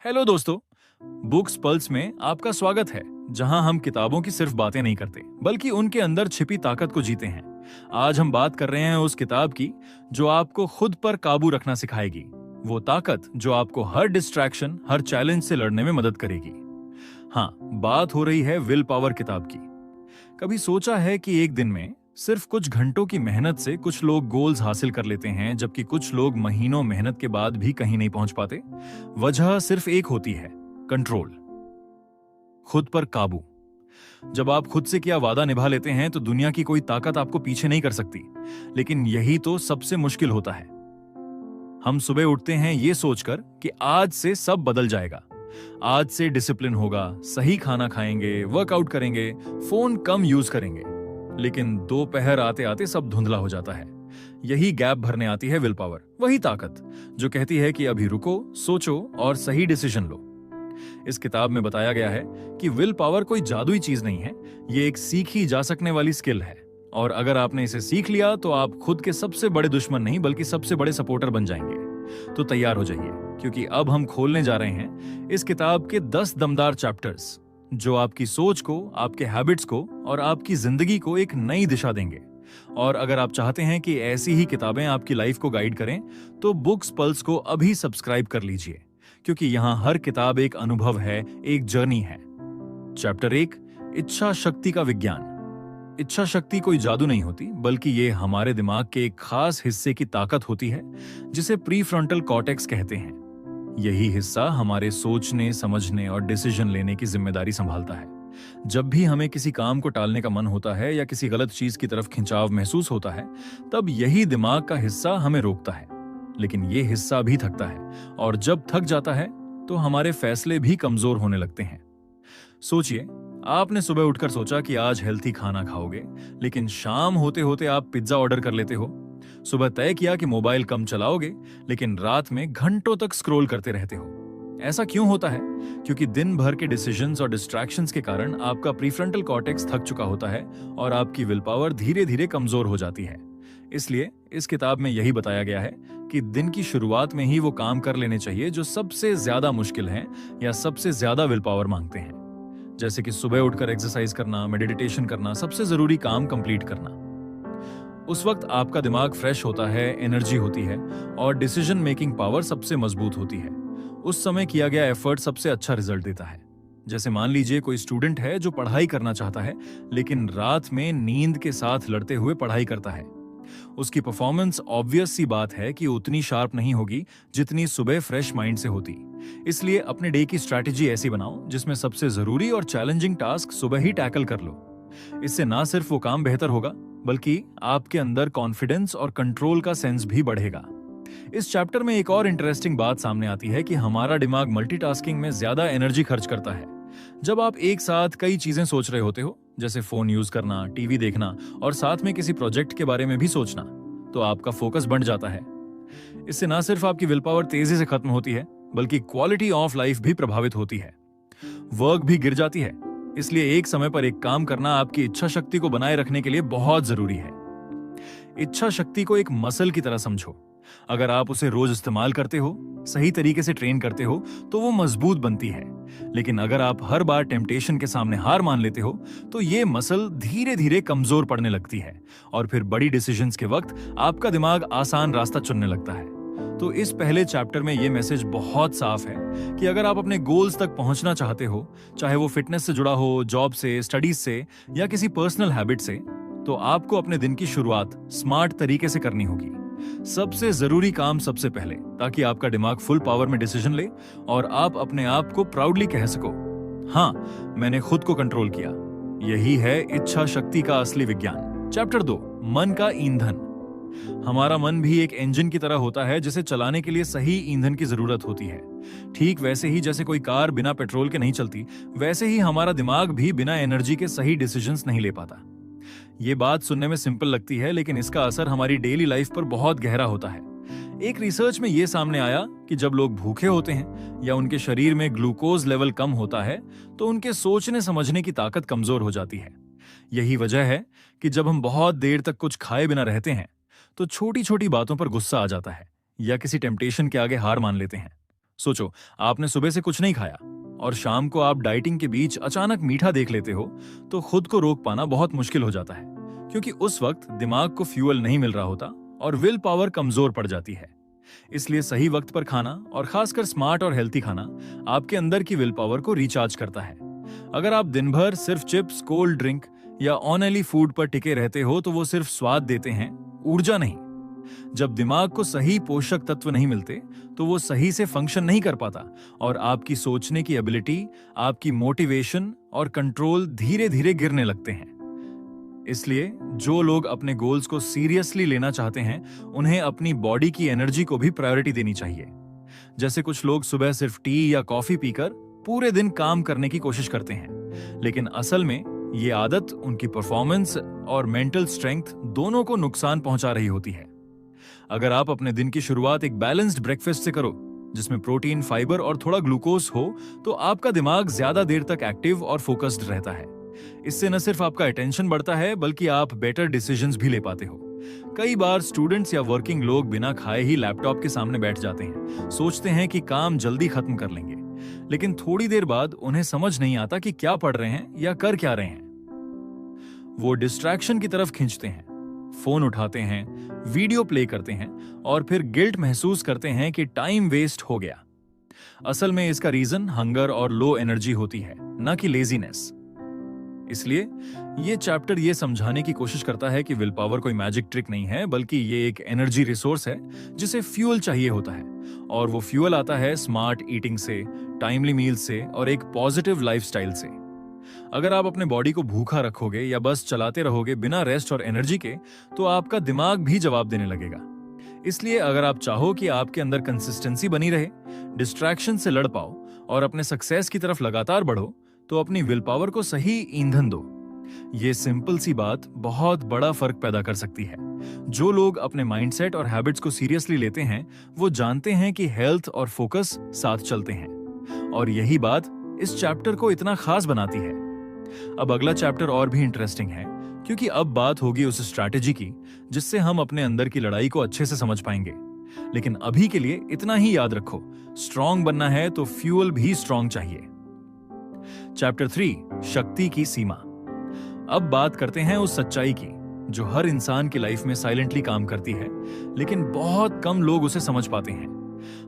Hello दोस्तों। Books pulse में आपका स्वागत है, जहां हम किताबों की सिर्फ बातें नहीं करते बल्कि उनके अंदर छिपी ताकत को जीते हैं। आज हम बात कर रहे हैं उस किताब की जो आपको खुद पर काबू रखना सिखाएगी, वो ताकत जो आपको हर डिस्ट्रैक्शन, हर चैलेंज से लड़ने में मदद करेगी। हाँ, बात हो रही है विल पावर किताब की। कभी सोचा है कि एक दिन में सिर्फ कुछ घंटों की मेहनत से कुछ लोग गोल्स हासिल कर लेते हैं, जबकि कुछ लोग महीनों मेहनत के बाद भी कहीं नहीं पहुंच पाते? वजह सिर्फ एक होती है, कंट्रोल, खुद पर काबू। जब आप खुद से किया वादा निभा लेते हैं तो दुनिया की कोई ताकत आपको पीछे नहीं कर सकती। लेकिन यही तो सबसे मुश्किल होता है। हम सुबह उठते हैं ये सोचकर कि आज से सब बदल जाएगा, आज से डिसिप्लिन होगा, सही खाना खाएंगे, वर्कआउट करेंगे, फोन कम यूज करेंगे। लेकिन दोपहर आते आते सब धुंधला हो जाता है। यही गैप भरने आती है विल पावर, वही ताकत जो कहती है कि अभी रुको, सोचो और सही डिसीजन लो। इस किताब में बताया गया है कि विल पावर कोई जादुई चीज नहीं है, ये एक सीखी जा सकने वाली स्किल है। और अगर आपने इसे सीख लिया तो आप खुद के सबसे बड़े दुश्मन नहीं बल्कि सबसे बड़े सपोर्टर बन जाएंगे। तो तैयार हो जाइए, क्योंकि अब हम खोलने जा रहे हैं इस किताब के 10 दमदार चैप्टर्स, जो आपकी सोच को, आपके हैबिट्स को और आपकी जिंदगी को एक नई दिशा देंगे। और अगर आप चाहते हैं कि ऐसी ही किताबें आपकी लाइफ को गाइड करें, तो बुक्स पल्स को अभी सब्सक्राइब कर लीजिए, क्योंकि यहां हर किताब एक अनुभव है, एक जर्नी है। चैप्टर 1, इच्छा शक्ति का विज्ञान। इच्छा शक्ति कोई जादू नहीं होती, बल्कि ये हमारे दिमाग के एक खास हिस्से की ताकत होती है, जिसे प्रीफ्रंटल कॉर्टेक्स कहते हैं। यही हिस्सा हमारे सोचने, समझने और डिसीजन लेने की जिम्मेदारी संभालता है। जब भी हमें किसी काम को टालने का मन होता है या किसी गलत चीज की तरफ खिंचाव महसूस होता है, तब यही दिमाग का हिस्सा हमें रोकता है। लेकिन ये हिस्सा भी थकता है, और जब थक जाता है तो हमारे फैसले भी कमजोर होने लगते हैं। सोचिए, आपने सुबह उठकर सोचा कि आज हेल्थी खाना खाओगे, लेकिन शाम होते होते आप पिज्जा ऑर्डर कर लेते हो। सुबह तय किया कि मोबाइल कम चलाओगे, लेकिन रात में घंटों तक स्क्रॉल करते रहते हो। ऐसा क्यों होता है? क्योंकि दिन भर के डिसीजंस और डिस्ट्रैक्शंस के कारण आपका प्रीफ्रंटल कॉर्टेक्स थक चुका होता है और आपकी विल पावर धीरे धीरे कमजोर हो जाती है। इसलिए इस किताब में यही बताया गया है कि दिन की शुरुआत में ही वो काम कर लेने चाहिए जो सबसे ज्यादा मुश्किल हैं या सबसे ज्यादा विल पावर मांगते हैं। जैसे कि सुबह उठकर एक्सरसाइज करना, मेडिटेशन करना, सबसे जरूरी काम कंप्लीट करना। उस वक्त आपका दिमाग फ्रेश होता है, एनर्जी होती है और डिसीजन मेकिंग पावर सबसे मजबूत होती है। उस समय किया गया एफर्ट सबसे अच्छा रिजल्ट देता है। जैसे मान लीजिए कोई स्टूडेंट है जो पढ़ाई करना चाहता है, लेकिन रात में नींद के साथ लड़ते हुए पढ़ाई करता है। उसकी परफॉर्मेंस ऑब्वियस सी बात है कि उतनी शार्प नहीं होगी जितनी सुबह फ्रेश माइंड से होती। इसलिए अपने डे की स्ट्रैटेजी ऐसी बनाओ जिसमें सबसे जरूरी और चैलेंजिंग टास्क सुबह ही टैकल कर लो। इससे ना सिर्फ वो काम बेहतर होगा, बल्कि आपके अंदर कॉन्फिडेंस और कंट्रोल का सेंस भी बढ़ेगा। इस चैप्टर में एक और इंटरेस्टिंग बात सामने आती है कि हमारा दिमाग मल्टीटास्किंग में ज्यादा एनर्जी खर्च करता है। जब आप एक साथ कई चीजें सोच रहे होते हो, जैसे फोन यूज करना, टीवी देखना और साथ में किसी प्रोजेक्ट के बारे में भी सोचना, तो आपका फोकस बढ़ जाता है। इससे ना सिर्फ आपकी विल पावर तेजी से खत्म होती है, बल्कि क्वालिटी ऑफ लाइफ भी प्रभावित होती है। वर्क भी गिर जाती है। इसलिए एक समय पर एक काम करना आपकी इच्छा शक्ति को बनाए रखने के लिए बहुत जरूरी है। इच्छा शक्ति को एक मसल की तरह समझो। अगर आप उसे रोज इस्तेमाल करते हो, सही तरीके से ट्रेन करते हो, तो वो मजबूत बनती है। लेकिन अगर आप हर बार टेम्पटेशन के सामने हार मान लेते हो, तो ये मसल धीरे धीरे कमजोर पड़ने लगती है और फिर बड़ी डिसीजंस के वक्त आपका दिमाग आसान रास्ता चुनने लगता है। तो इस पहले चैप्टर में ये मैसेज बहुत साफ है कि अगर आप अपने गोल्स तक पहुंचना चाहते हो, चाहे वो फिटनेस से जुड़ा हो, जॉब से, स्टडीज से या किसी पर्सनल हैबिट से, तो आपको अपने दिन की शुरुआत स्मार्ट तरीके से करनी होगी। सबसे जरूरी काम सबसे पहले, ताकि आपका दिमाग फुल पावर में डिसीजन ले और आप अपने आप को प्राउडली कह सको, हाँ, मैंने खुद को कंट्रोल किया। यही है इच्छा शक्ति का असली विज्ञान। चैप्टर 2, मन का ईंधन। हमारा मन भी एक इंजन की तरह होता है जिसे चलाने के लिए सही ईंधन की जरूरत होती है। ठीक वैसे ही जैसे कोई कार बिना पेट्रोल के नहीं चलती, वैसे ही हमारा दिमाग भी बिना एनर्जी के सही डिसीजंस नहीं ले पाता। ये बात सुनने में सिंपल लगती है, लेकिन इसका असर हमारी डेली लाइफ पर बहुत गहरा होता है। एक रिसर्च में यह सामने आया कि जब लोग भूखे होते हैं या उनके शरीर में ग्लूकोज लेवल कम होता है, तो उनके सोचने समझने की ताकत कमजोर हो जाती है। यही वजह है कि जब हम बहुत देर तक कुछ खाए बिना रहते हैं, तो छोटी छोटी बातों पर गुस्सा आ जाता है या किसी टेम्पटेशन के आगे हार मान लेते हैं। सोचो, आपने सुबह से कुछ नहीं खाया और शाम को आप डाइटिंग के बीच अचानक मीठा देख लेते हो, तो खुद को रोक पाना बहुत मुश्किल हो जाता है, क्योंकि उस वक्त दिमाग को फ्यूल नहीं मिल रहा होता और विल पावर कमजोर पड़ जाती है। इसलिए सही वक्त पर खाना और खासकर स्मार्ट और हेल्थी खाना आपके अंदर की विल पावर को रिचार्ज करता है। अगर आप दिन भर सिर्फ चिप्स, कोल्ड ड्रिंक या ऑयली फूड पर टिके रहते हो तो वो सिर्फ स्वाद देते हैं, ऊर्जा नहीं। जब दिमाग को सही पोषक तत्व नहीं मिलते तो वो सही से फंक्शन नहीं कर पाता और आपकी सोचने की एबिलिटी, आपकी मोटिवेशन और कंट्रोल धीरे धीरे गिरने लगते हैं। इसलिए जो लोग अपने गोल्स को सीरियसली लेना चाहते हैं, उन्हें अपनी बॉडी की एनर्जी को भी प्रायोरिटी देनी चाहिए। जैसे कुछ लोग सुबह सिर्फ टी या कॉफी पीकर पूरे दिन काम करने की कोशिश करते हैं, लेकिन असल में ये आदत उनकी परफॉर्मेंस और मेंटल स्ट्रेंथ दोनों को नुकसान पहुंचा रही होती है। अगर आप अपने दिन की शुरुआत एक बैलेंस्ड ब्रेकफास्ट से करो, जिसमें प्रोटीन, फाइबर और थोड़ा ग्लूकोज हो, तो आपका दिमाग ज्यादा देर तक एक्टिव और फोकस्ड रहता है। इससे न सिर्फ आपका अटेंशन बढ़ता है, बल्कि आप बेटर डिसीजंस भी ले पाते हो। कई बार स्टूडेंट्स या वर्किंग लोग बिना खाए ही लैपटॉप के सामने बैठ जाते हैं, सोचते हैं कि काम जल्दी खत्म कर लेंगे, लेकिन थोड़ी देर बाद उन्हें समझ नहीं आता कि क्या पढ़ रहे हैं या कर क्या रहे हैं। वो डिस्ट्रैक्शन की तरफ खींचते हैं, फोन उठाते हैं, वीडियो प्ले करते हैं और फिर गिल्ट महसूस करते हैं कि टाइम वेस्ट हो गया। असल में इसका रीजन हंगर और लो एनर्जी होती है, न कि लेजीनेस। इसलिए ये चैप्टर ये समझाने की कोशिश करता है कि विल पावर कोई मैजिक ट्रिक नहीं है, बल्कि ये एक एनर्जी रिसोर्स है जिसे फ्यूल चाहिए होता है, और वो फ्यूल आता है स्मार्ट ईटिंग से, टाइमली मील से और एक पॉजिटिव लाइफस्टाइल से। अगर आप अपने बॉडी को भूखा रखोगे या बस चलाते रहोगे बिना रेस्ट और एनर्जी के, तो आपका दिमाग भी जवाब देने लगेगा। इसलिए अगर आप चाहो कि आपके अंदर कंसिस्टेंसी बनी रहे, डिस्ट्रैक्शन से लड़ पाओ और अपने सक्सेस की तरफ लगातार बढ़ो, तो अपनी विल पावर को सही ईंधन दो। ये सिंपल सी बात बहुत बड़ा फर्क पैदा कर सकती है। जो लोग अपने माइंडसेट और हैबिट्स को सीरियसली लेते हैं, वो जानते हैं कि हेल्थ और फोकस साथ चलते हैं, और यही बात इस चैप्टर को इतना खास बनाती है। अब अगला चैप्टर और भी इंटरेस्टिंग है, क्योंकि अब बात होगी उस स्ट्रैटेजी की जिससे हम अपने अंदर की लड़ाई को अच्छे से समझ पाएंगे। लेकिन अभी के लिए इतना ही याद रखो, स्ट्रांग बनना है तो फ्यूल भी स्ट्रांग चाहिए। चैप्टर 3, शक्ति की सीमा। अब बात करते हैं उस सच्चाई की जो हर इंसान की लाइफ में साइलेंटली काम करती है, लेकिन बहुत कम लोग उसे समझ पाते हैं।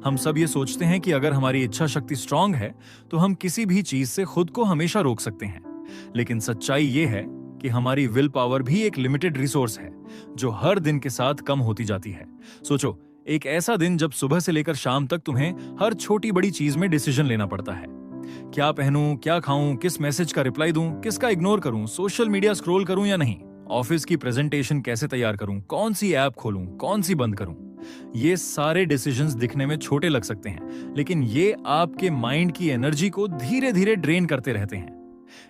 हम सब ये सोचते हैं कि अगर हमारी इच्छा शक्ति स्ट्रांग है तो हम किसी भी चीज से खुद को हमेशा रोक सकते हैं, लेकिन सच्चाई ये है कि हमारी विल पावर भी एक लिमिटेड रिसोर्स है जो हर दिन के साथ कम होती जाती है। सोचो, एक ऐसा दिन जब सुबह से लेकर शाम तक तुम्हें हर छोटी बड़ी चीज में डिसीजन लेना पड़ता है। क्या पहनूं, क्या खाऊं, किस मैसेज का रिप्लाई दूं, किसका इग्नोर करूं, सोशल मीडिया स्क्रॉल करूं या नहीं, ऑफिस की प्रेजेंटेशन कैसे तैयार करूं, कौन सी ऐप खोलूं, कौन सी बंद करूं। ये सारे डिसीजंस दिखने में छोटे लग सकते हैं, लेकिन ये आपके माइंड की एनर्जी को धीरे धीरे ड्रेन करते रहते हैं।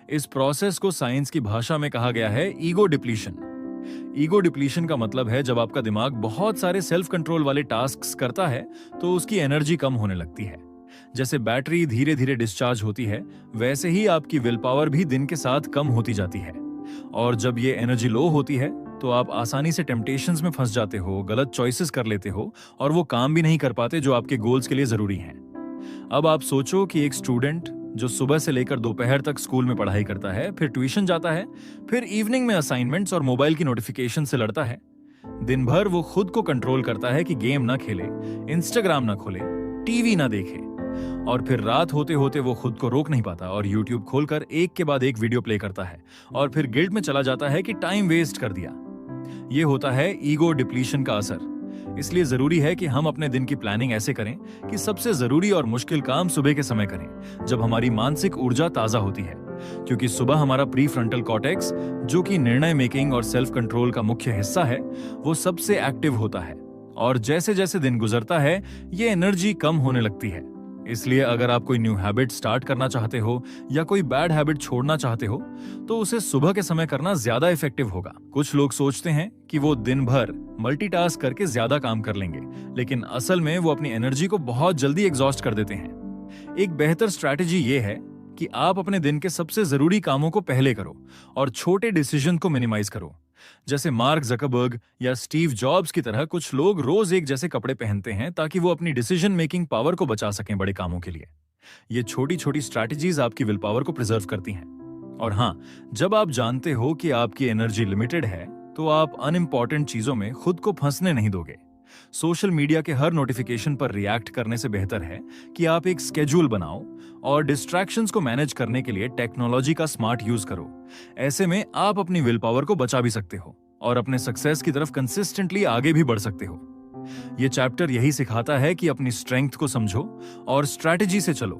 इस प्रोसेस को साइंस की भाषा में कहा गया है ईगो डिप्लीशन। ईगो डिप्लीशन का मतलब है जब आपका दिमाग बहुत सारे सेल्फ कंट्रोल वाले टास्क्स करता है तो उसकी एनर्जी कम होने लगती है। जैसे बैटरी धीरे धीरे डिस्चार्ज होती है, वैसे ही आपकी विल पावर भी दिन के साथ कम होती जाती है। और जब ये एनर्जी लो होती है तो आप आसानी से टेम्पटेशंस में फंस जाते हो, गलत चॉइसेस कर लेते हो और वो काम भी नहीं कर पाते जो आपके गोल्स के लिए जरूरी हैं। अब आप सोचो कि एक स्टूडेंट जो सुबह से लेकर दोपहर तक स्कूल में पढ़ाई करता है, फिर ट्यूशन जाता है, फिर इवनिंग में असाइनमेंट्स और मोबाइल की नोटिफिकेशन से लड़ता है। दिन भर वो खुद को कंट्रोल करता है कि गेम ना खेले, इंस्टाग्राम ना खोले, टीवी ना देखे, और फिर रात होते होते वो खुद को रोक नहीं पाता और यूट्यूब खोलकर एक के बाद एक वीडियो प्ले करता है और फिर गिल्ट में चला जाता है कि टाइम वेस्ट कर दिया। ये होता है ईगो डिप्लीशन का असर। इसलिए जरूरी है कि हम अपने दिन की प्लानिंग ऐसे करें कि सबसे जरूरी और मुश्किल काम सुबह के समय करें, जब हमारी मानसिक ऊर्जा ताजा होती है, क्योंकि सुबह हमारा प्री फ्रंटल कॉर्टेक्स, जो कि निर्णय मेकिंग और सेल्फ कंट्रोल का मुख्य हिस्सा है, वो सबसे एक्टिव होता है। और जैसे जैसे दिन गुजरता है ये एनर्जी कम होने लगती है। इसलिए अगर आप कोई न्यू हैबिट स्टार्ट करना चाहते हो या कोई बैड हैबिट छोड़ना चाहते हो तो उसे सुबह के समय करना ज्यादा इफेक्टिव होगा। कुछ लोग सोचते हैं कि वो दिन भर मल्टीटास्क करके ज्यादा काम कर लेंगे, लेकिन असल में वो अपनी एनर्जी को बहुत जल्दी एग्जॉस्ट कर देते हैं। एक बेहतर स्ट्रैटेजी ये है कि आप अपने दिन के सबसे जरूरी कामों को पहले करो और छोटे डिसीजन को मिनिमाइज करो। जैसे मार्क जकरबर्ग या स्टीव जॉब्स की तरह कुछ लोग रोज एक जैसे कपड़े पहनते हैं ताकि वो अपनी डिसीजन मेकिंग पावर को बचा सकें बड़े कामों के लिए। ये छोटी छोटी स्ट्रैटेजीज आपकी विल पावर को प्रिजर्व करती हैं। और हाँ, जब आप जानते हो कि आपकी एनर्जी लिमिटेड है तो आप अनइम्पॉर्टेंट चीजों में खुद को फंसने नहीं दोगे। सोशल मीडिया के हर नोटिफिकेशन पर रिएक्ट करने से बेहतर है कि आप एक स्केड्यूल बनाओ और डिस्ट्रैक्शंस को मैनेज करने के लिए टेक्नोलॉजी का स्मार्ट यूज करो। ऐसे में आप अपनी विल पावर को बचा भी सकते हो और अपने सक्सेस की तरफ कंसिस्टेंटली आगे भी बढ़ सकते हो। यह चैप्टर यही सिखाता है कि अपनी स्ट्रेंथ को समझो और स्ट्रैटेजी से चलो।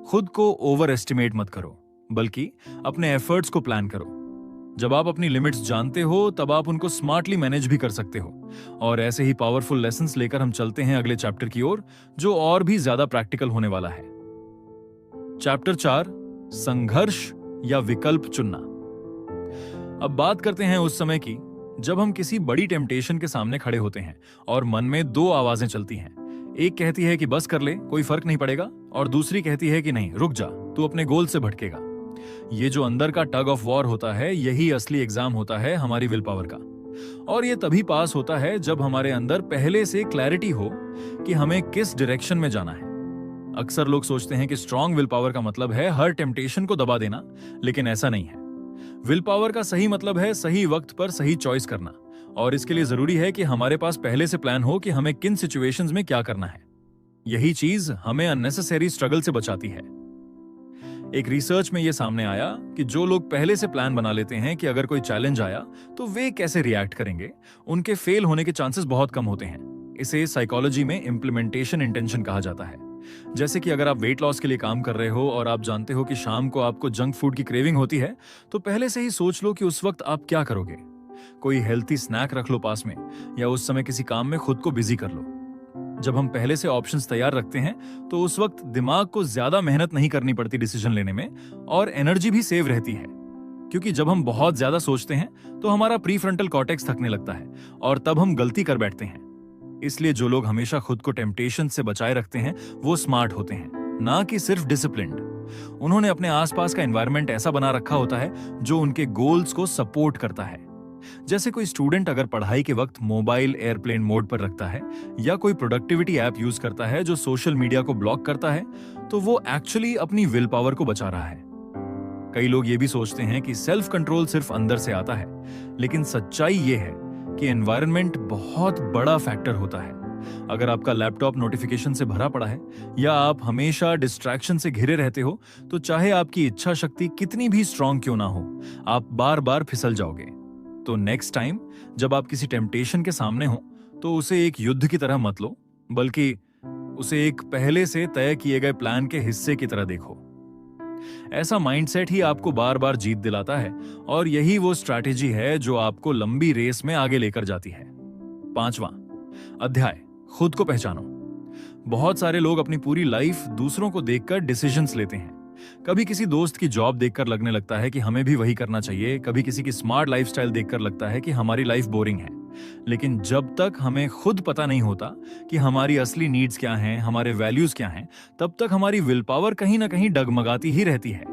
खुद को ओवर एस्टिमेट मत करो, बल्कि अपने एफर्ट्स को प्लान करो। जब आप अपनी लिमिट्स जानते हो तब आप उनको स्मार्टली मैनेज भी कर सकते हो। और ऐसे ही पावरफुल लेसन्स लेकर हम चलते हैं अगले चैप्टर की ओर, जो और भी ज्यादा प्रैक्टिकल होने वाला है। चैप्टर 4, संघर्ष या विकल्प चुनना। अब बात करते हैं उस समय की जब हम किसी बड़ी टेम्पटेशन के सामने खड़े होते हैं और मन में दो आवाजें चलती हैं। एक कहती है कि बस कर ले, कोई फर्क नहीं पड़ेगा, और दूसरी कहती है कि नहीं, रुक जा, तू अपने गोल से भटकेगा। ये जो अंदर का टग ऑफ वॉर होता है, यही असली एग्जाम होता है हमारी विल पावर का। और ये तभी पास होता है जब हमारे अंदर पहले से क्लैरिटी हो कि हमें किस डायरेक्शन में जाना है। अक्सर लोग सोचते हैं कि स्ट्रांग विल पावर का मतलब है हर टेम्पटेशन को दबा देना, लेकिन ऐसा नहीं है। विल पावर का सही मतलब है सही वक्त पर सही चॉइस करना, और इसके लिए जरूरी है कि हमारे पास पहले से प्लान हो कि हमें किन सिचुएशंस में क्या करना है। यही चीज हमें अननेसेसरी स्ट्रगल से बचाती है। एक रिसर्च में यह सामने आया कि जो लोग पहले से प्लान बना लेते हैं कि अगर कोई चैलेंज आया तो वे कैसे रिएक्ट करेंगे, उनके फेल होने के चांसेस बहुत कम होते हैं। इसे साइकोलॉजी में इम्प्लीमेंटेशन इंटेंशन कहा जाता है। जैसे कि अगर आप वेट लॉस के लिए काम कर रहे हो और आप जानते हो कि शाम को आपको जंक फूड की क्रेविंग होती है, तो पहले से ही सोच लो कि उस वक्त आप क्या करोगे। कोई हेल्थी स्नैक रख लो पास में, या उस समय किसी काम में खुद को बिजी कर लो। जब हम पहले से ऑप्शंस तैयार रखते हैं तो उस वक्त दिमाग को ज्यादा मेहनत नहीं करनी पड़ती डिसीजन लेने में, और एनर्जी भी सेव रहती है। क्योंकि जब हम बहुत ज्यादा सोचते हैं तो हमारा प्रीफ्रंटल कॉर्टेक्स थकने लगता है और तब हम गलती कर बैठते हैं। इसलिए जो लोग हमेशा खुद को टेम्पटेशन से बचाए रखते हैं वो स्मार्ट होते हैं, ना कि सिर्फ डिसिप्लिन्ड। उन्होंने अपने आसपास का एनवायरनमेंट ऐसा बना रखा होता है जो उनके गोल्स को सपोर्ट करता है। जैसे कोई स्टूडेंट अगर पढ़ाई के वक्त मोबाइल एयरप्लेन मोड पर रखता है, या कोई प्रोडक्टिविटी ऐप यूज करता है जो सोशल मीडिया को ब्लॉक करता है, तो वो एक्चुअली अपनी विल पावर को बचा रहा है। कई लोग ये भी सोचते हैं कि सेल्फ कंट्रोल सिर्फ अंदर से आता है, लेकिन सच्चाई ये है कि एनवायरनमेंट बहुत बड़ा फैक्टर होता है। अगर आपका लैपटॉप नोटिफिकेशन से भरा पड़ा है या आप हमेशा डिस्ट्रैक्शन से घिरे रहते हो, तो चाहे आपकी इच्छा शक्ति कितनी भी स्ट्रांग क्यों ना हो, आप बार बार फिसल जाओगे। तो नेक्स्ट टाइम जब आप किसी टेम्पटेशन के सामने हो तो उसे एक युद्ध की तरह मत लो, बल्कि उसे एक पहले से तय किए गए प्लान के हिस्से की तरह देखो। ऐसा माइंडसेट ही आपको बार बार जीत दिलाता है, और यही वो स्ट्रैटेजी है जो आपको लंबी रेस में आगे लेकर जाती है। 5वां अध्याय, खुद को पहचानो। बहुत सारे लोग अपनी पूरी लाइफ दूसरों को देखकर डिसीजंस लेते हैं। कभी किसी दोस्त की जॉब देखकर लगने लगता है कि हमें भी वही करना चाहिए, कभी किसी की स्मार्ट लाइफस्टाइल देखकर लगता है कि हमारी लाइफ बोरिंग है। लेकिन जब तक हमें खुद पता नहीं होता कि हमारी असली नीड्स क्या हैं, हमारे वैल्यूज क्या हैं, तब तक हमारी विल पावर कहीं ना कहीं डगमगाती ही रहती है।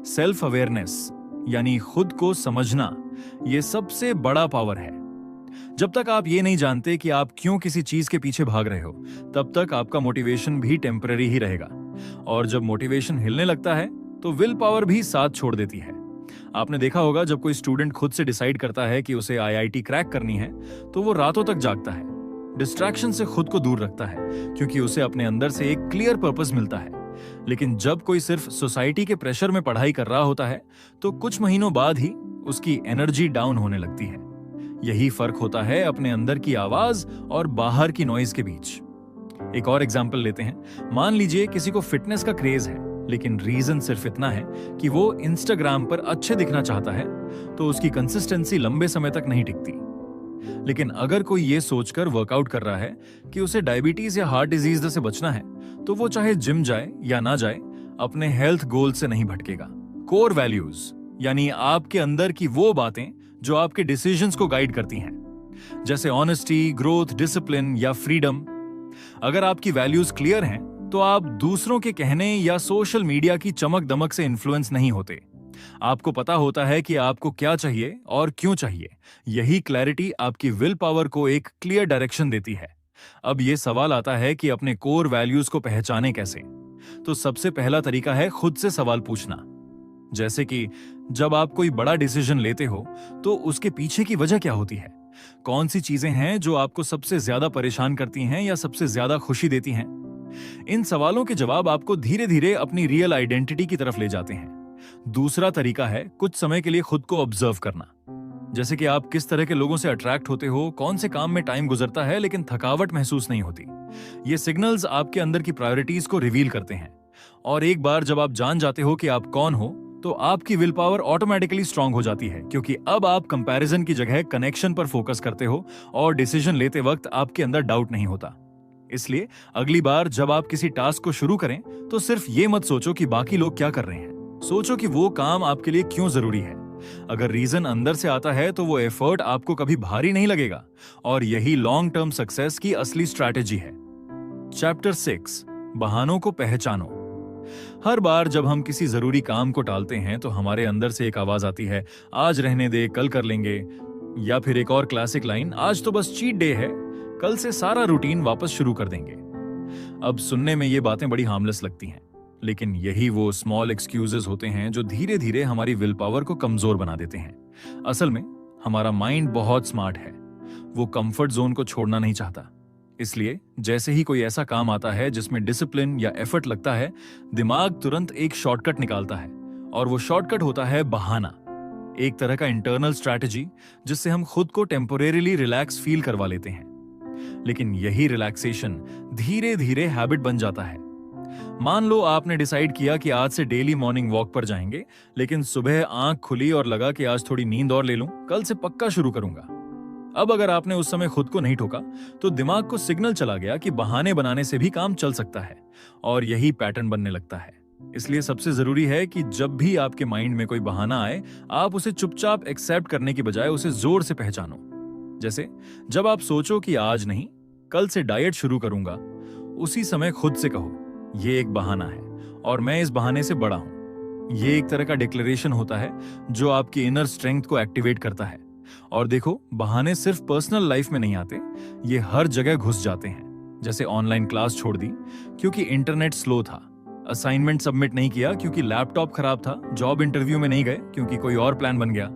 सेल्फ अवेयरनेस यानी खुद को समझना, यह सबसे बड़ा पावर है। जब तक आप ये नहीं जानते कि आप क्यों किसी चीज के पीछे भाग रहे हो, तब तक आपका मोटिवेशन भी टेम्पररी ही रहेगा। और जब मोटिवेशन हिलने लगता है तो विल पावर भी साथ छोड़ देती है। आपने देखा होगा जब कोई स्टूडेंट खुद से डिसाइड करता है कि उसे आईआईटी क्रैक करनी है, तो वो रातों तक जागता है, डिस्ट्रैक्शन से खुद को दूर रखता है, क्योंकि उसे अपने अंदर से एक क्लियर पर्पस मिलता है। लेकिन जब कोई सिर्फ सोसाइटी के प्रेशर में पढ़ाई कर रहा होता है, तो कुछ महीनों बाद ही उसकी एनर्जी डाउन होने लगती है। यही फर्क होता है अपने अंदर की आवाज और बाहर की नॉइज के बीच। एक और एग्जाम्पल लेते हैं। मान लीजिए किसी को फिटनेस का क्रेज है, लेकिन रीजन सिर्फ इतना है कि वो इंस्टाग्राम पर अच्छे दिखना चाहता है, तो उसकी कंसिस्टेंसी लंबे समय तक नहीं टिकती। लेकिन अगर कोई ये सोचकर वर्कआउट कर रहा है कि उसे डायबिटीज या हार्ट डिजीज से बचना है, तो वो चाहे जिम जाए या ना जाए, अपने हेल्थ गोल से नहीं भटकेगा। कोर वैल्यूज यानी आपके अंदर की वो बातें जो आपके डिसीजंस को गाइड करती हैं, जैसे ऑनेस्टी, ग्रोथ, डिसिप्लिन या फ्रीडम। अगर आपकी वैल्यूज क्लियर हैं, तो आप दूसरों के कहने या सोशल मीडिया की चमक दमक से इन्फ्लुएंस नहीं होते। आपको पता होता है कि आपको क्या चाहिए और क्यों चाहिए। यही क्लैरिटी आपकी विल पावर को एक क्लियर डायरेक्शन देती है। अब ये सवाल आता है कि अपने कोर वैल्यूज को पहचाने कैसे। तो सबसे पहला तरीका है खुद से सवाल पूछना। जैसे कि जब आप कोई बड़ा डिसीजन लेते हो तो उसके पीछे की वजह क्या होती है? कौन सी चीजें हैं जो आपको सबसे ज्यादा परेशान करती हैं या सबसे ज्यादा खुशी देती हैं? इन सवालों के जवाब आपको धीरे धीरे अपनी रियल आइडेंटिटी की तरफ ले जाते हैं। दूसरा तरीका है कुछ समय के लिए खुद को ऑब्जर्व करना। जैसे कि आप किस तरह के लोगों से अट्रैक्ट होते हो, कौन से काम में टाइम गुजरता है लेकिन थकावट महसूस नहीं होती। ये सिग्नल्स आपके अंदर की प्रायोरिटीज को रिवील करते हैं। और एक बार जब आप जान जाते हो कि आप कौन हो, तो आपकी विल पावर ऑटोमेटिकली स्ट्रांग हो जाती है, क्योंकि अब आप कंपैरिजन की जगह कनेक्शन पर फोकस करते हो और डिसीजन लेते वक्त आपके अंदर डाउट नहीं होता। इसलिए अगली बार जब आप किसी टास्क को शुरू करें तो सिर्फ ये मत सोचो कि बाकी लोग क्या कर रहे हैं, सोचो कि वो काम आपके लिए क्यों जरूरी है। अगर रीजन अंदर से आता है तो वो एफर्ट आपको कभी भारी नहीं लगेगा, और यही लॉन्ग टर्म सक्सेस की असली स्ट्रैटेजी है। चैप्टर 6, बहानों को पहचानो। हर बार जब हम किसी जरूरी काम को टालते हैं तो हमारे अंदर से एक आवाज आती है, आज रहने दे, कल कर लेंगे। या फिर एक और क्लासिक लाइन, आज तो बस चीट डे है, कल से सारा रूटीन वापस शुरू कर देंगे। अब सुनने में ये बातें बड़ी हार्मलेस लगती हैं, लेकिन यही वो स्मॉल एक्सक्यूजेस होते हैं जो धीरे धीरे हमारी विल पावर को कमजोर बना देते हैं। असल में हमारा माइंड बहुत स्मार्ट है, वो कंफर्ट जोन को छोड़ना नहीं चाहता। इसलिए जैसे ही कोई ऐसा काम आता है जिसमें डिसिप्लिन या एफर्ट लगता है, दिमाग तुरंत एक शॉर्टकट निकालता है, और वो शॉर्टकट होता है बहाना। एक तरह का इंटरनल स्ट्रैटेजी जिससे हम खुद को टेम्पोरेरीली रिलैक्स फील करवा लेते हैं। लेकिन यही रिलैक्सेशन धीरे धीरे हैबिट बन जाता है। मान लो आपने डिसाइड किया कि आज से डेली मॉर्निंग वॉक पर जाएंगे, लेकिन सुबह आंख खुली और लगा कि आज थोड़ी नींद और ले लूं, कल से पक्का शुरू करूंगा। अब अगर आपने उस समय खुद को नहीं ठोका तो दिमाग को सिग्नल चला गया कि बहाने बनाने से भी काम चल सकता है, और यही पैटर्न बनने लगता है। इसलिए सबसे जरूरी है कि जब भी आपके माइंड में कोई बहाना आए, आप उसे चुपचाप एक्सेप्ट करने की बजाय उसे जोर से पहचानो। जैसे जब आप सोचो कि आज नहीं, कल से डाइट शुरू करूंगा, उसी समय खुद से कहो, ये एक बहाना है और मैं इस बहाने से बड़ा हूं। ये एक तरह का डिक्लेरेशन होता है जो आपकी इनर स्ट्रेंथ को एक्टिवेट करता है। और देखो, बहाने सिर्फ पर्सनल लाइफ में नहीं आते, ये हर जगह घुस जाते हैं। जैसे ऑनलाइन क्लास छोड़ दी क्योंकि इंटरनेट स्लो था, असाइनमेंट सबमिट नहीं किया क्योंकि लैपटॉप खराब था, जॉब इंटरव्यू में नहीं गए क्योंकि कोई और प्लान बन गया।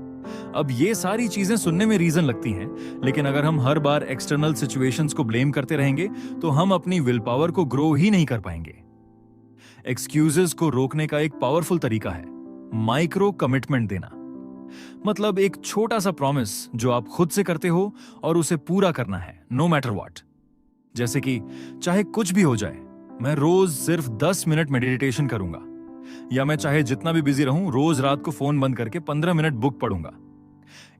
अब ये सारी चीजें सुनने में रीजन लगती हैं, लेकिन अगर हम हर बार एक्सटर्नल सिचुएशंस को ब्लेम करते रहेंगे तो हम अपनी विल पावर को ग्रो ही नहीं कर पाएंगे। एक्सक्यूजेस को रोकने का एक पावरफुल तरीका है माइक्रो कमिटमेंट देना। मतलब एक छोटा सा प्रॉमिस जो आप खुद से करते हो और उसे पूरा करना है, नो मैटर व्हाट। जैसे कि चाहे कुछ भी हो जाए, मैं रोज सिर्फ 10 मिनट मेडिटेशन करूंगा, या मैं चाहे जितना भी बिजी रहूं, रोज रात को फोन बंद करके 15 मिनट बुक पढ़ूंगा।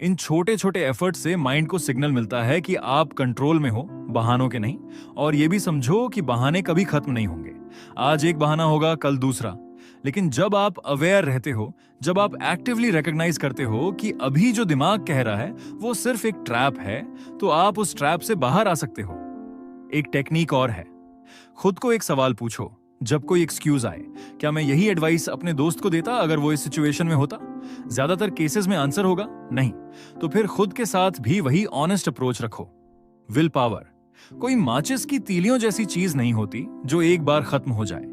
इन छोटे छोटे एफर्ट से माइंड को सिग्नल मिलता है कि आप कंट्रोल में हो, बहानों के नहीं। और यह भी समझो कि बहाने कभी खत्म नहीं होंगे। आज एक बहाना होगा, कल दूसरा। लेकिन जब आप अवेयर रहते हो, जब आप एक्टिवली रिकॉग्नाइज करते हो कि अभी जो दिमाग कह रहा है वो सिर्फ एक ट्रैप है, तो आप उस ट्रैप से बाहर आ सकते हो। एक टेक्निक और है, खुद को एक सवाल पूछो जब कोई एक्सक्यूज आए, क्या मैं यही एडवाइस अपने दोस्त को देता अगर वो इस सिचुएशन में होता? ज्यादातर केसेस में आंसर होगा नहीं। तो फिर खुद के साथ भी वही ऑनेस्ट अप्रोच रखो। विल पावर कोई माचिस की तीलियों जैसी चीज नहीं होती जो एक बार खत्म हो जाए।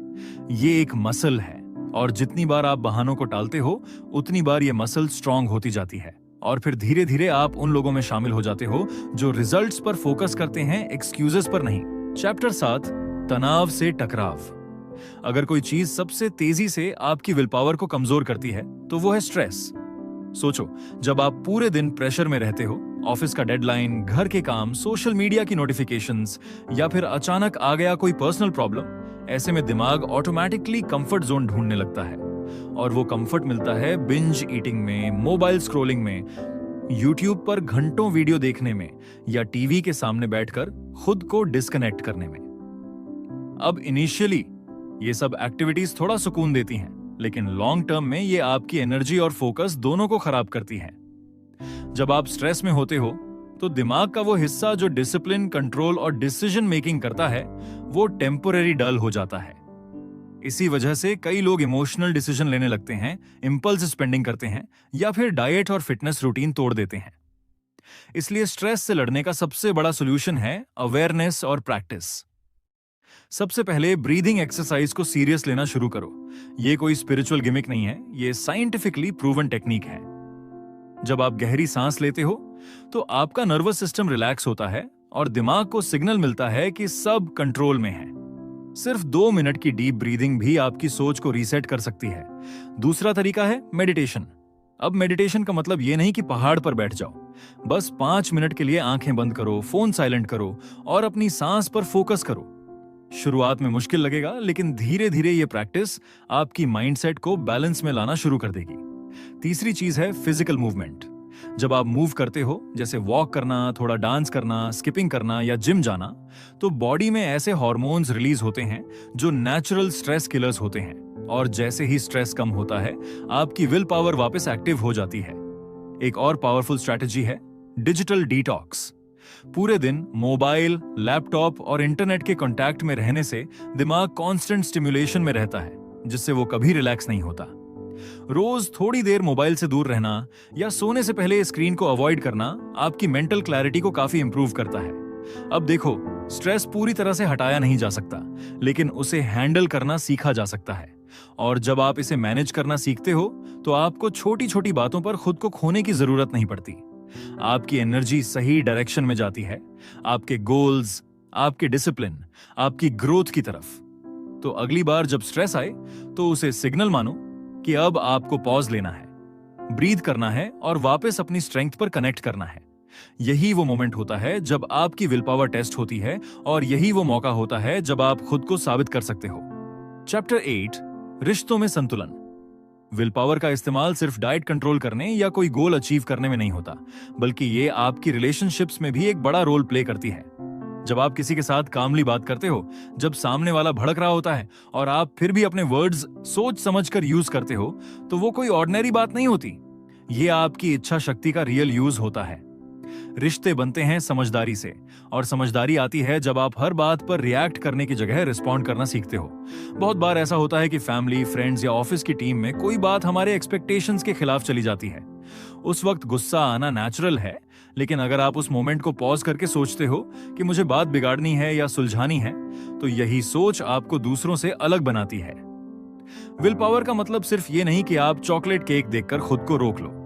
ये एक मसल है, और जितनी बार आप बहानों को टालते हो उतनी बार ये मसल स्ट्रांग होती जाती है, और फिर धीरे धीरे आप उन लोगों में शामिल हो जाते हो जो रिजल्ट्स पर फोकस करते हैं, एक्सक्यूजेस पर नहीं। चैप्टर 7, तनाव से टकराव। अगर कोई चीज सबसे तेजी से आपकी विल पावर को कमजोर करती है तो वो है स्ट्रेस। सोचो, जब आप पूरे दिन प्रेशर में रहते हो, ऑफिस का डेडलाइन, घर के काम, सोशल मीडिया की नोटिफिकेशंस, या फिर अचानक आ गया कोई पर्सनल प्रॉब्लम, ऐसे में दिमाग ऑटोमेटिकली कंफर्ट जोन ढूंढने लगता है। और वो कंफर्ट मिलता है बिंज ईटिंग में, मोबाइल स्क्रॉलिंग में, यूट्यूब पर घंटों वीडियो देखने में, या टीवी के सामने बैठकर खुद को डिस्कनेक्ट करने में। अब इनिशियली ये सब एक्टिविटीज थोड़ा सुकून देती हैं, लेकिन लॉन्ग टर्म में ये आपकी एनर्जी और फोकस दोनों को खराब करती हैं। जब आप स्ट्रेस में होते हो तो दिमाग का वो हिस्सा जो डिसिप्लिन, कंट्रोल और डिसीजन मेकिंग करता है, वो टेम्पोरेरी डल हो जाता है। इसी वजह से कई लोग इमोशनल डिसीजन लेने लगते हैं, इंपल्स स्पेंडिंग करते हैं या फिर डाइट और फिटनेस रूटीन तोड़ देते हैं। इसलिए स्ट्रेस से लड़ने का सबसे बड़ा सॉल्यूशन है अवेयरनेस और प्रैक्टिस। सबसे पहले ब्रीदिंग एक्सरसाइज को सीरियस लेना शुरू करो। ये कोई स्पिरिचुअल गिमिक नहीं है, ये साइंटिफिकली प्रूवन टेक्निक है। जब आप गहरी सांस लेते हो तो आपका नर्वस सिस्टम रिलैक्स होता है और दिमाग को सिग्नल मिलता है कि सब कंट्रोल में है। सिर्फ 2 मिनट की डीप ब्रीदिंग भी आपकी सोच को रीसेट कर सकती है। दूसरा तरीका है मेडिटेशन। अब मेडिटेशन का मतलब ये नहीं कि पहाड़ पर बैठ जाओ, बस 5 मिनट के लिए आंखें बंद करो, फोन साइलेंट करो और अपनी सांस पर फोकस करो। शुरुआत में मुश्किल लगेगा, लेकिन धीरे धीरे ये प्रैक्टिस आपकी माइंडसेट को बैलेंस में लाना शुरू कर देगी। तीसरी चीज है फिजिकल मूवमेंट। जब आप मूव करते हो, जैसे वॉक करना, थोड़ा डांस करना, स्किपिंग करना या जिम जाना, तो बॉडी में ऐसे हार्मोन्स रिलीज होते हैं जो नेचुरल स्ट्रेस किलर्स होते हैं, और जैसे ही स्ट्रेस कम होता है आपकी विल पावर वापस एक्टिव हो जाती है। एक और पावरफुल स्ट्रैटेजी है डिजिटल डिटॉक्स। पूरे दिन मोबाइल, लैपटॉप और इंटरनेट के कांटेक्ट में रहने से दिमाग कांस्टेंट स्टिमुलेशन में रहता है, जिससे वो कभी रिलैक्स नहीं होता। रोज थोड़ी देर मोबाइल से दूर रहना या सोने से पहले स्क्रीन को अवॉइड करना आपकी मेंटल क्लैरिटी को काफी इंप्रूव करता है। अब देखो, स्ट्रेस पूरी तरह से हटाया नहीं जा सकता, लेकिन उसे हैंडल करना सीखा जा सकता है। और जब आप इसे मैनेज करना सीखते हो तो आपको छोटी छोटी बातों पर खुद को खोने की जरूरत नहीं पड़ती। आपकी एनर्जी सही डायरेक्शन में जाती है, आपके गोल्स, आपके डिसिप्लिन, आपकी ग्रोथ की तरफ। तो अगली बार जब स्ट्रेस आए तो उसे सिग्नल मानो कि अब आपको पॉज लेना है, ब्रीथ करना है और वापस अपनी स्ट्रेंथ पर कनेक्ट करना है। यही वो मोमेंट होता है जब आपकी विल पावर टेस्ट होती है, और यही वो मौका होता है जब आप खुद को साबित कर सकते हो। चैप्टर 8, रिश्तों में संतुलन। विल पावर का इस्तेमाल सिर्फ डाइट कंट्रोल करने या कोई गोल अचीव करने में नहीं होता, बल्कि ये आपकी रिलेशनशिप्स में भी एक बड़ा रोल प्ले करती है। जब आप किसी के साथ कामली बात करते हो, जब सामने वाला भड़क रहा होता है और आप फिर भी अपने वर्ड्स सोच समझकर यूज करते हो, तो वो कोई ऑर्डिनरी बात नहीं होती। ये आपकी इच्छा शक्ति का रियल यूज होता है। रिश्ते बनते हैं समझदारी से, और समझदारी आती है जब आप हर बात पर रिएक्ट करने की जगह रिस्पॉन्ड करना सीखते हो। बहुत बार ऐसा होता है कि फैमिली, फ्रेंड्स या ऑफिस की टीम में कोई बात हमारे एक्सपेक्टेशंस के खिलाफ चली जाती है। उस वक्त गुस्सा आना नेचुरल है, लेकिन अगर आप उस मोमेंट को पॉज करके सोचते हो कि मुझे बात बिगाड़नी है या सुलझानी है, तो यही सोच आपको दूसरों से अलग बनाती है। विल पावर का मतलब सिर्फ ये नहीं कि आप चॉकलेट केक देखकर खुद को रोक लो।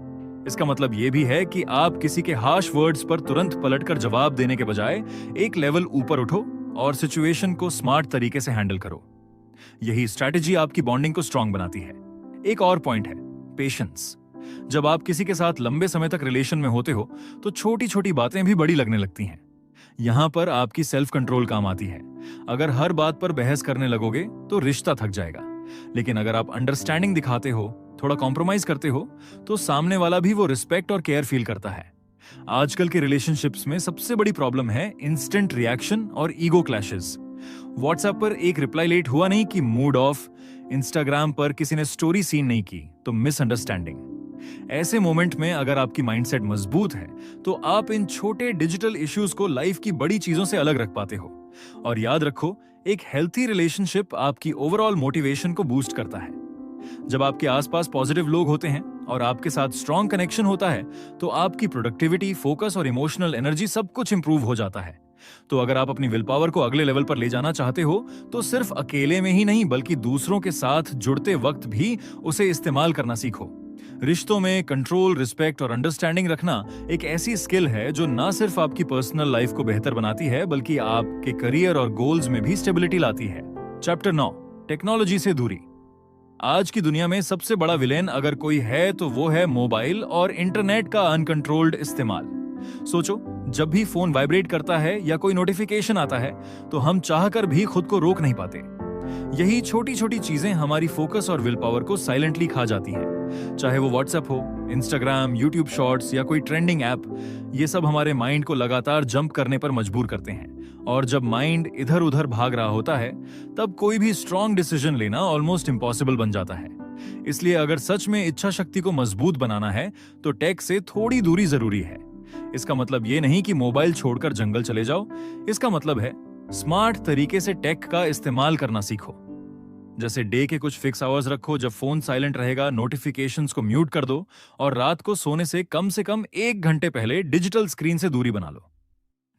इसका मतलब यह भी है कि आप किसी के हार्श वर्ड्स पर तुरंत पलटकर जवाब देने के बजाय एक लेवल ऊपर उठो और सिचुएशन को स्मार्ट तरीके से हैंडल करो। यही स्ट्रैटेजी आपकी बॉन्डिंग को स्ट्रांग बनाती है। एक और पॉइंट है पेशेंस। जब आप किसी के साथ लंबे समय तक रिलेशन में होते हो तो छोटी छोटी बातें भी बड़ी लगने लगती हैं। यहां पर आपकी सेल्फ कंट्रोल काम आती है। अगर हर बात पर बहस करने लगोगे तो रिश्ता थक जाएगा, लेकिन अगर आप अंडरस्टैंडिंग दिखाते हो, थोड़ा कॉम्प्रोमाइज करते हो, तो सामने वाला भी वो रिस्पेक्ट और केयर फील करता है। आजकल के रिलेशनशिप्स में सबसे बड़ी प्रॉब्लम है इंस्टेंट रिएक्शन और ईगो क्लैशेस। व्हाट्सएप पर एक रिप्लाई लेट हुआ नहीं कि मूड ऑफ, इंस्टाग्राम पर किसी ने स्टोरी सीन नहीं की तो मिसअंडरस्टैंडिंग। ऐसे मोमेंट में अगर आपकी माइंडसेट मजबूत है तो आप इन छोटे डिजिटल इश्यूज को लाइफ की बड़ी चीजों से अलग रख पाते हो। और याद रखो, एक हेल्थी रिलेशनशिप आपकी ओवरऑल मोटिवेशन को बूस्ट करता है। जब आपके आसपास पॉजिटिव लोग होते हैं और आपके साथ स्ट्रॉन्ग कनेक्शन होता है तो आपकी प्रोडक्टिविटी, फोकस और इमोशनल एनर्जी सब कुछ इंप्रूव हो जाता है। तो अगर आप अपनी विल पावर को अगले लेवल पर ले जाना चाहते हो तो सिर्फ अकेले में ही नहीं बल्कि दूसरों के साथ जुड़ते वक्त भी उसे इस्तेमाल करना सीखो। रिश्तों में कंट्रोल, रिस्पेक्ट और अंडरस्टैंडिंग रखना एक ऐसी स्किल है जो ना सिर्फ आपकी पर्सनल लाइफ को बेहतर बनाती है बल्कि आपके करियर और गोल्स में भी स्टेबिलिटी लाती है। चैप्टर 9, टेक्नोलॉजी से दूरी। आज की दुनिया में सबसे बड़ा विलेन अगर कोई है तो वो है मोबाइल और इंटरनेट का अनकंट्रोल्ड इस्तेमाल। सोचो, जब भी फोन वाइब्रेट करता है या कोई नोटिफिकेशन आता है तो हम चाहकर भी खुद को रोक नहीं पाते। यही छोटी छोटी चीजें हमारी फोकस और विल पावर को साइलेंटली खा जाती हैं। चाहे वो व्हाट्सएप हो, इंस्टाग्राम, यूट्यूब शॉर्ट्स या कोई ट्रेंडिंग ऐप, ये सब हमारे माइंड को लगातार जंप करने पर मजबूर करते हैं। और जब माइंड इधर उधर भाग रहा होता है तब कोई भी स्ट्रॉन्ग डिसीजन लेना ऑलमोस्ट इम्पॉसिबल बन जाता है। इसलिए अगर सच में इच्छा शक्ति को मजबूत बनाना है तो टेक से थोड़ी दूरी जरूरी है। इसका मतलब ये नहीं कि मोबाइल छोड़कर जंगल चले जाओ। इसका मतलब है स्मार्ट तरीके से टेक का इस्तेमाल करना सीखो। जैसे डे के कुछ फिक्स आवर्स रखो जब फोन साइलेंट रहेगा, नोटिफिकेशंस को म्यूट कर दो और रात को सोने से कम 1 घंटे पहले डिजिटल स्क्रीन से दूरी बना लो।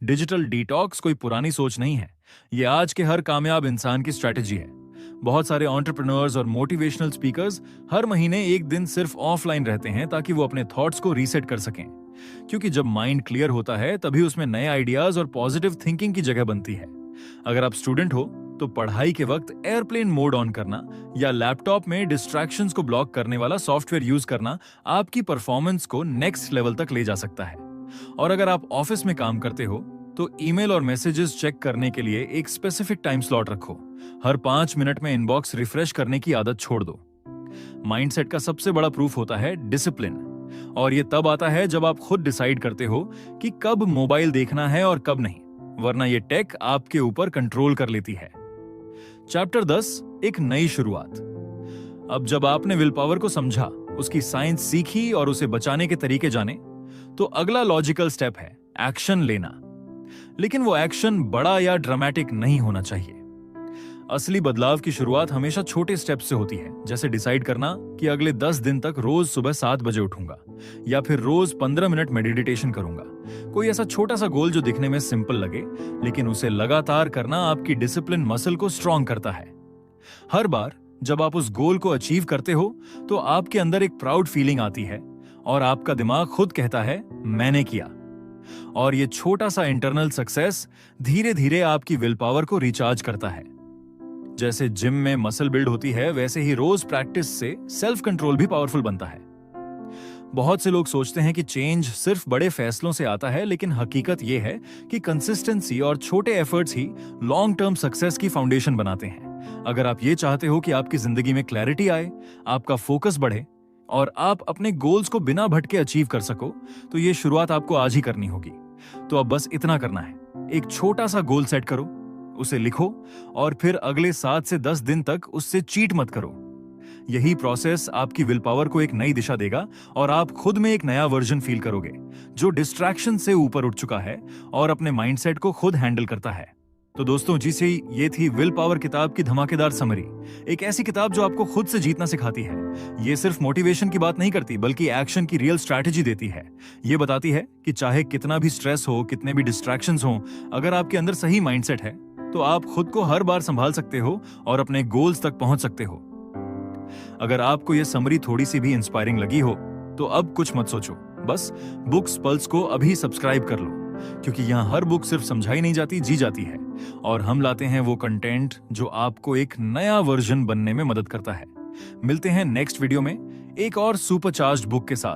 डिजिटल डिटॉक्स कोई पुरानी सोच नहीं है, ये आज के हर कामयाब इंसान की स्ट्रैटेजी है। बहुत सारे एंटरप्रेन्योर्स और मोटिवेशनल स्पीकर्स हर महीने एक दिन सिर्फ ऑफलाइन रहते हैं ताकि वो अपने थॉट्स को रीसेट कर सकें, क्योंकि जब माइंड क्लियर होता है तभी उसमें नए आइडियाज और पॉजिटिव थिंकिंग की जगह बनती है। अगर आप स्टूडेंट हो तो पढ़ाई के वक्त एयरप्लेन मोड ऑन करना या लैपटॉप में डिस्ट्रैक्शंस को ब्लॉक करने वाला सॉफ्टवेयर यूज करना आपकी परफॉर्मेंस को नेक्स्ट लेवल तक ले जा सकता है। और अगर आप ऑफिस में काम करते हो तो ईमेल और मैसेजेस चेक करने के लिए एक स्पेसिफिक टाइम स्लॉट रखो। हर 5 मिनट में इनबॉक्स रिफ्रेश करने की आदत छोड़ दो। माइंडसेट का सबसे बड़ा प्रूफ होता है डिसिप्लिन, और ये तब आता है जब आप खुद डिसाइड करते हो कि कब मोबाइल देखना है और कब नहीं, वरना ये टेक आपके ऊपर कंट्रोल कर लेती है। चैप्टर 10, एक नई शुरुआत। अब जब आपने विल पावर को समझा, उसकी साइंस सीखी और उसे बचाने के तरीके जाने, तो अगला लॉजिकल स्टेप है एक्शन लेना। लेकिन वो एक्शन बड़ा या ड्रामेटिक नहीं होना चाहिए। असली बदलाव की शुरुआत हमेशा छोटे स्टेप से होती है, जैसे डिसाइड करना कि अगले 10 दिन तक रोज सुबह 7 बजे उठूंगा या फिर रोज 15 मिनट मेडिटेशन करूंगा। कोई ऐसा छोटा सा गोल जो दिखने में सिंपल लगे, लेकिन उसे लगातार करना आपकी डिसिप्लिन मसल को स्ट्रांग करता है। हर बार जब आप उस गोल को अचीव करते हो तो आपके अंदर एक प्राउड फीलिंग आती है और आपका दिमाग खुद कहता है मैंने किया। और ये छोटा सा इंटरनल सक्सेस धीरे धीरे आपकी विल पावर को रिचार्ज करता है। जैसे जिम में मसल बिल्ड होती है, वैसे ही रोज प्रैक्टिस से सेल्फ कंट्रोल भी पावरफुल बनता है। बहुत से लोग सोचते हैं कि चेंज सिर्फ बड़े फैसलों से आता है, लेकिन हकीकत यह है कि कंसिस्टेंसी और छोटे एफर्ट्स ही लॉन्ग टर्म सक्सेस की फाउंडेशन बनाते हैं। अगर आप ये चाहते हो कि आपकी जिंदगी में क्लैरिटी आए, आपका फोकस बढ़े और आप अपने गोल्स को बिना भटके अचीव कर सको, तो ये शुरुआत आपको आज ही करनी होगी। तो अब बस इतना करना है, एक छोटा सा गोल सेट करो, उसे लिखो और फिर अगले 7 से 10 दिन तक उससे चीट मत करो। यही प्रोसेस आपकी विल पावर को एक नई दिशा देगा और आप खुद में एक नया वर्जन फील करोगे जो डिस्ट्रैक्शन से ऊपर उठ चुका है और अपने माइंडसेट को खुद हैंडल करता है। तो दोस्तों जी से ये थी विल पावर किताब की धमाकेदार समरी, एक ऐसी किताब जो आपको खुद से जीतना सिखाती है। ये सिर्फ मोटिवेशन की बात नहीं करती, बल्कि एक्शन की रियल स्ट्रैटेजी देती है। ये बताती है कि चाहे कितना भी स्ट्रेस हो, कितने भी डिस्ट्रैक्शंस हो, अगर आपके अंदर सही माइंडसेट है तो आप खुद को हर बार संभाल सकते हो और अपने गोल्स तक पहुंच सकते हो। अगर आपको यह समरी थोड़ी सी भी इंस्पायरिंग लगी हो तो अब कुछ मत सोचो, बस बुक्स पल्स को अभी सब्सक्राइब कर लो, क्योंकि यहाँ हर बुक सिर्फ समझाई नहीं जाती, जी जाती है। और हम लाते हैं वो कंटेंट जो आपको एक नया वर्जन बनने में मदद करता है। मिलते हैं नेक्स्ट वीडियो में एक और सुपरचार्ज्ड बुक के साथ।